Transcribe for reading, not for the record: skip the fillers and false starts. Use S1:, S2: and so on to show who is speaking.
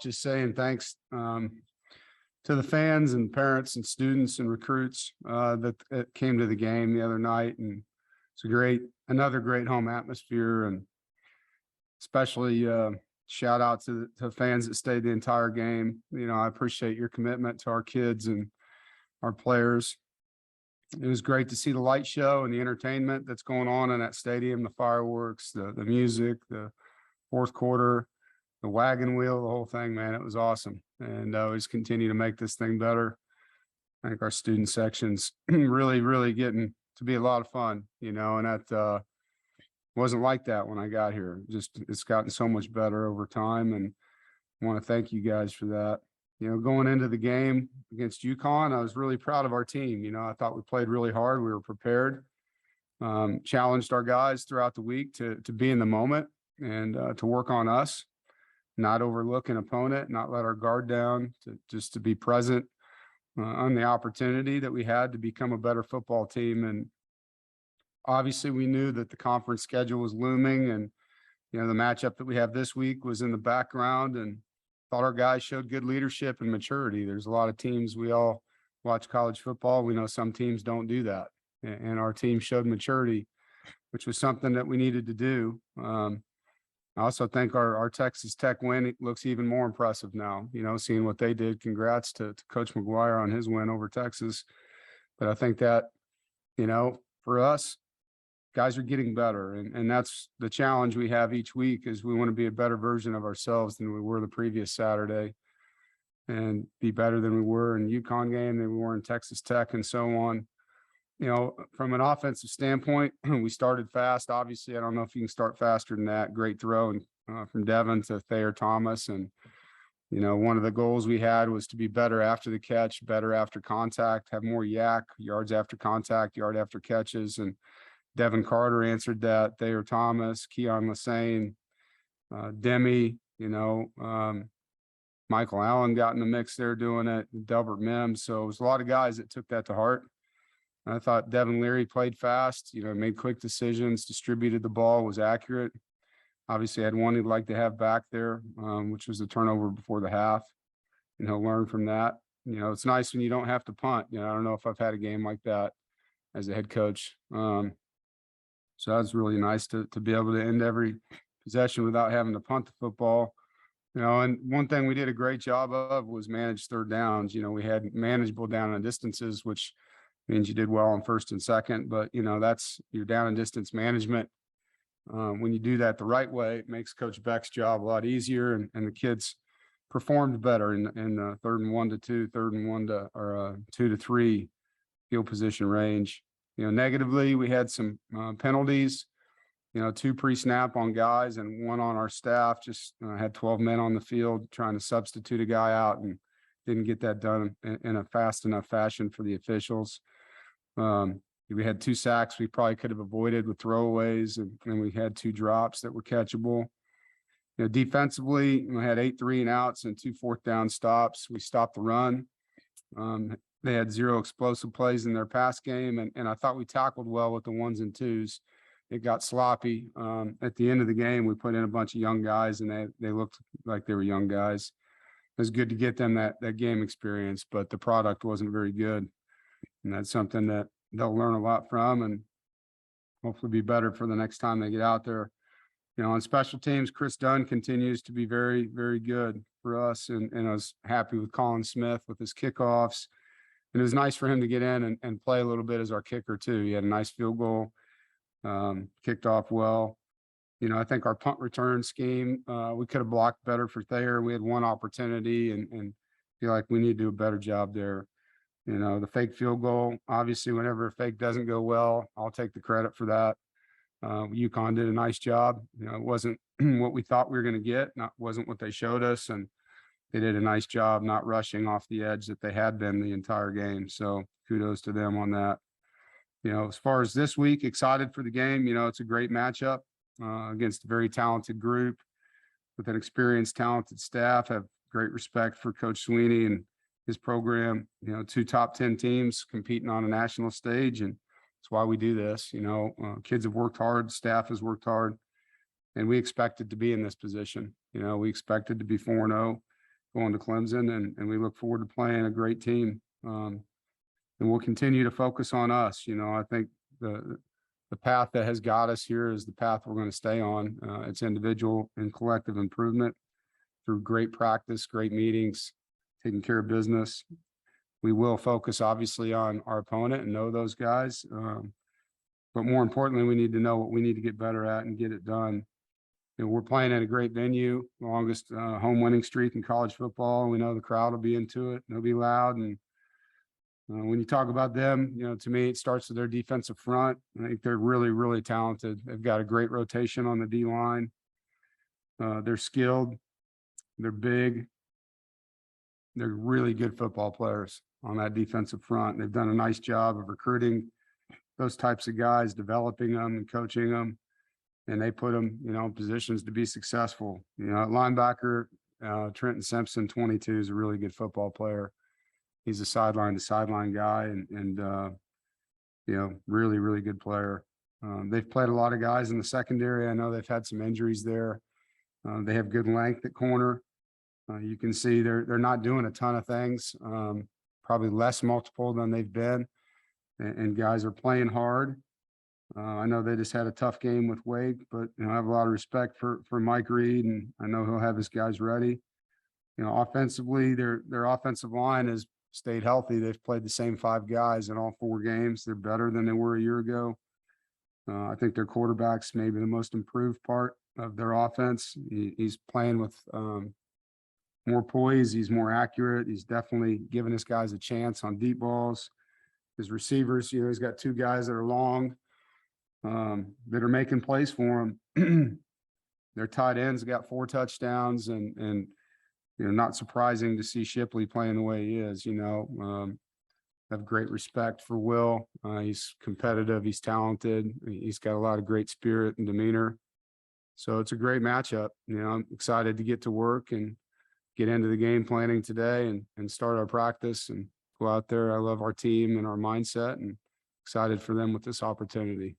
S1: just saying thanks to the fans and parents and students and recruits that came to the game the other night. And it's another great home atmosphere, and especially shout out to the fans that stayed the entire game. I appreciate your commitment to our kids and our players. It was great to see the light show and the entertainment that's going on in that stadium, the fireworks, the music, the fourth quarter, the wagon wheel, the whole thing, man. It was awesome. And we just continue to make this thing better. I think our student section's really, really getting to be a lot of fun, and that wasn't like that when I got here. It's gotten so much better over time, and I want to thank you guys for that. Going into the game against UConn, I was really proud of our team. I thought we played really hard. We were prepared, challenged our guys throughout the week to be in the moment and to work on us, not overlook an opponent, not let our guard down, to be present on the opportunity that we had to become a better football team. And obviously we knew that the conference schedule was looming, and, the matchup that we have this week was in the background, and thought our guys showed good leadership and maturity. There's a lot of teams, we all watch college football. We know some teams don't do that. And our team showed maturity, which was something that we needed to do. I also think our Texas Tech win, it looks even more impressive now, seeing what they did. Congrats to Coach McGuire on his win over Texas. But I think that, for us, guys are getting better. And that's the challenge we have each week, is we want to be a better version of ourselves than we were the previous Saturday, and be better than we were in UConn game, than we were in Texas Tech, and so on. From an offensive standpoint, we started fast. Obviously, I don't know if you can start faster than that. Great throw from Devin to Thayer Thomas. And, one of the goals we had was to be better after the catch, better after contact, have more yak, yards after contact, yard after catches. And Devin Carter answered that, Thayer Thomas, Keon Lassane, Demi, Michael Allen got in the mix there doing it, Delbert Mims. So it was a lot of guys that took that to heart. I thought Devin Leary played fast, made quick decisions, distributed the ball, was accurate. Obviously, I had one he'd like to have back there, which was the turnover before the half, and he'll learn from that. It's nice when you don't have to punt. I don't know if I've had a game like that as a head coach. So that was really nice to be able to end every possession without having to punt the football. And one thing we did a great job of was manage third downs. We had manageable down and distances, which means you did well on first and second, but that's your down and distance management. When you do that the right way, it makes Coach Beck's job a lot easier, and the kids performed better in the 3rd and 1 to 2, 3rd and 1 to, or 2 to 3 field position range. Negatively, we had some penalties, 2 pre-snap on guys and 1 on our staff. Just had 12 men on the field trying to substitute a guy out, and didn't get that done in a fast enough fashion for the officials. We had 2 sacks we probably could have avoided with throwaways, and we had 2 drops that were catchable. Defensively, we had 8 3 and outs and 2 4th down stops. We stopped the run. They had 0 explosive plays in their pass game, and I thought we tackled well with the 1s and 2s. It got sloppy. At the end of the game, we put in a bunch of young guys, and they looked like they were young guys. It was good to get them that game experience, but the product wasn't very good. And that's something that they'll learn a lot from, and hopefully be better for the next time they get out there. On special teams, Chris Dunn continues to be very, very good for us. And I was happy with Colin Smith with his kickoffs. And it was nice for him to get in and play a little bit as our kicker too. He had a nice field goal, kicked off well. I think our punt return scheme, we could have blocked better for Thayer. We had 1 opportunity, and feel like we need to do a better job there. The fake field goal, obviously, whenever a fake doesn't go well, I'll take the credit for that. UConn did a nice job. It wasn't what we thought we were going to get, wasn't what they showed us. And they did a nice job not rushing off the edge that they had been the entire game. So kudos to them on that. As far as this week, excited for the game. It's a great matchup against a very talented group with an experienced, talented staff. Have great respect for Coach Sweeney and his program. 2 top 10 teams competing on a national stage, and that's why we do this. Kids have worked hard, staff has worked hard, and we expected to be in this position. We expected to be 4-0. going to Clemson, and we look forward to playing a great team. And we'll continue to focus on us. You know, I think the path that has got us here is the path we're going to stay on. It's individual and collective improvement through great practice, great meetings, taking care of business. We will focus obviously on our opponent and know those guys. But more importantly, we need to know what we need to get better at and get it done. You know, we're playing at a great venue, longest home winning streak in college football. We know the crowd will be into it. They'll be loud. And when you talk about them, you know, to me, it starts with their defensive front. I think they're really, really talented. They've got a great rotation on the D line. They're skilled. They're big. They're really good football players on that defensive front. They've done a nice job of recruiting those types of guys, developing them and coaching them, and they put them, you know, in positions to be successful. You know, at linebacker, Trenton Simpson, 22, is a really good football player. He's a sideline to sideline guy, and you know, really, really good player. They've played a lot of guys in the secondary. I know they've had some injuries there. They have good length at corner. You can see they're not doing a ton of things, probably less multiple than they've been, and guys are playing hard. I know they just had a tough game with Wake, but you know, I have a lot of respect for Mike Reed, and I know he'll have his guys ready. You know, offensively, their offensive line has stayed healthy. They've played the same 5 guys in all 4 games. They're better than they were a year ago. I think their quarterback's maybe the most improved part of their offense. He's playing with more poise. He's more accurate. He's definitely giving his guys a chance on deep balls. His receivers, you know, he's got 2 guys that are long, that are making plays for him. Their tight ends got 4 touchdowns, and you know, not surprising to see Shipley playing the way he is. You know, have great respect for Will. He's competitive. He's talented. He's got a lot of great spirit and demeanor. So it's a great matchup. You know, I'm excited to get to work and get into the game planning today and start our practice and go out there. I love our team and our mindset, and excited for them with this opportunity.